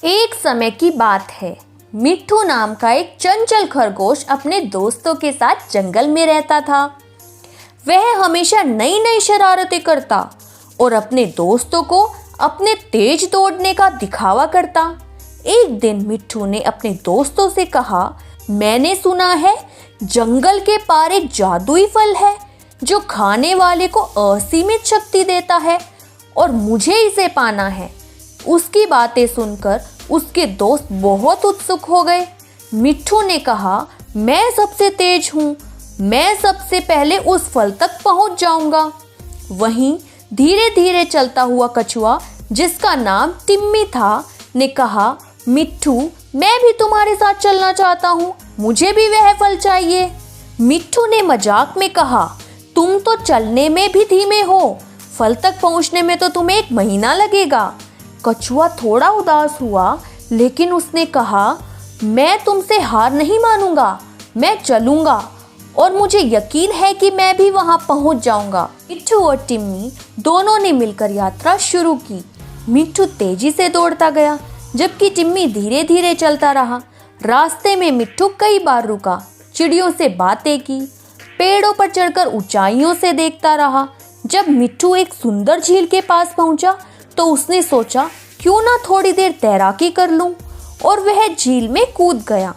एक समय की बात है। मिट्ठू नाम का एक चंचल खरगोश अपने दोस्तों के साथ जंगल में रहता था। वह हमेशा नई नई शरारतें करता और अपने दोस्तों को अपने तेज दौड़ने का दिखावा करता। एक दिन मिट्ठू ने अपने दोस्तों से कहा, मैंने सुना है जंगल के पार एक जादुई फल है जो खाने वाले को असीमित शक्ति देता है और मुझे इसे पाना है। उसकी बातें सुनकर उसके दोस्त बहुत उत्सुक हो गए। मिट्ठू ने कहा, मैं सबसे तेज हूँ, मैं सबसे पहले उस फल तक पहुँच जाऊँगा। वहीं धीरे धीरे चलता हुआ कछुआ, जिसका नाम टिम्मी था, ने कहा, मिट्ठू मैं भी तुम्हारे साथ चलना चाहता हूँ, मुझे भी वह फल चाहिए। मिट्ठू ने मजाक में कहा, तुम तो चलने में भी धीमे हो, फल तक पहुँचने में तो तुम्हें 1 महीना लगेगा। कछुआ थोड़ा उदास हुआ, लेकिन उसने कहा, मैं तुमसे हार नहीं मानूंगा, मैं चलूंगा और मुझे यकीन है कि मैं भी वहां पहुंच जाऊंगा। मिट्ठू और टिम्मी दोनों ने मिलकर यात्रा शुरू की। मिट्ठू तेजी से दौड़ता गया, जबकि टिम्मी धीरे धीरे चलता रहा। रास्ते में मिट्ठू कई बार रुका, चिड़ियों से बातें की, पेड़ों पर चढ़कर ऊंचाइयों से देखता रहा। जब मिट्ठू एक सुंदर झील के पास पहुंचा तो उसने सोचा, क्यों ना थोड़ी देर तैराकी कर लूं, और वह झील में कूद गया।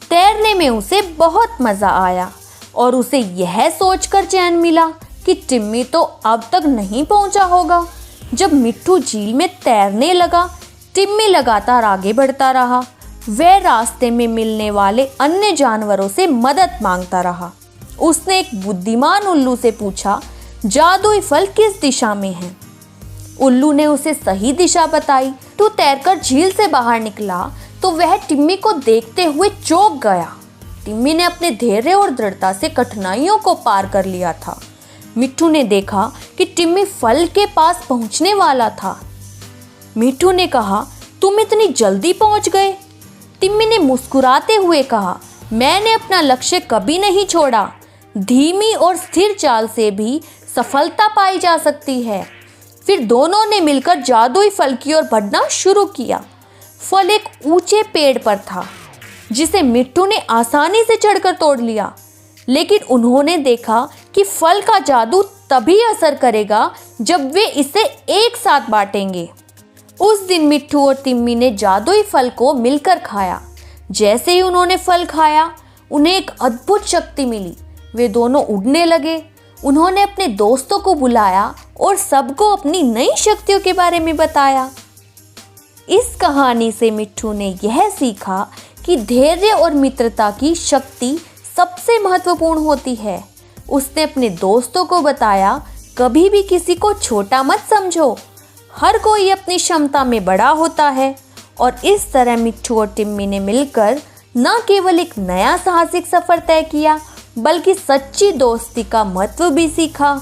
तैरने में उसे बहुत मजा आया और उसे यह सोचकर चैन मिला कि टिम्मी तो अब तक नहीं पहुंचा होगा। जब मिट्ठू झील में तैरने लगा, टिम्मी लगातार आगे बढ़ता रहा। वह रास्ते में मिलने वाले अन्य जानवरों से मदद मांगता रहा। उसने एक बुद्धिमान उल्लू से पूछा, जादुई फल किस दिशा में है? उल्लू ने उसे सही दिशा बताई। तो तैरकर झील से बाहर निकला तो वह टिम्मी को देखते हुए चौंक गया। टिम्मी ने अपने धैर्य और दृढ़ता से कठिनाइयों को पार कर लिया था। मिट्ठू ने देखा कि टिम्मी फल के पास पहुंचने वाला था। मिट्ठू ने कहा, तुम इतनी जल्दी पहुंच गए? टिम्मी ने मुस्कुराते हुए कहा, मैंने अपना लक्ष्य कभी नहीं छोड़ा। धीमी और स्थिर चाल से भी सफलता पाई जा सकती है। फिर दोनों ने मिलकर जादुई फल की ओर बढ़ना शुरू किया। फल एक ऊंचे पेड़ पर था, जिसे मिट्ठू ने आसानी से चढ़कर तोड़ लिया। लेकिन उन्होंने देखा कि फल का जादू तभी असर करेगा जब वे इसे एक साथ बांटेंगे। उस दिन मिट्ठू और टिम्मी ने जादुई फल को मिलकर खाया। जैसे ही उन्होंने फल खाया, उन्हें एक अद्भुत शक्ति मिली। वे दोनों उड़ने लगे। उन्होंने अपने दोस्तों को बुलाया और सबको अपनी नई शक्तियों के बारे में बताया। इस कहानी से मिट्ठू ने यह सीखा कि धैर्य और मित्रता की शक्ति सबसे महत्वपूर्ण होती है। उसने अपने दोस्तों को बताया, कभी भी किसी को छोटा मत समझो, हर कोई अपनी क्षमता में बड़ा होता है। और इस तरह मिट्ठू और टिम्मी ने मिलकर न केवल एक नया साहसिक सफर तय किया, बल्कि सच्ची दोस्ती का महत्व भी सीखा।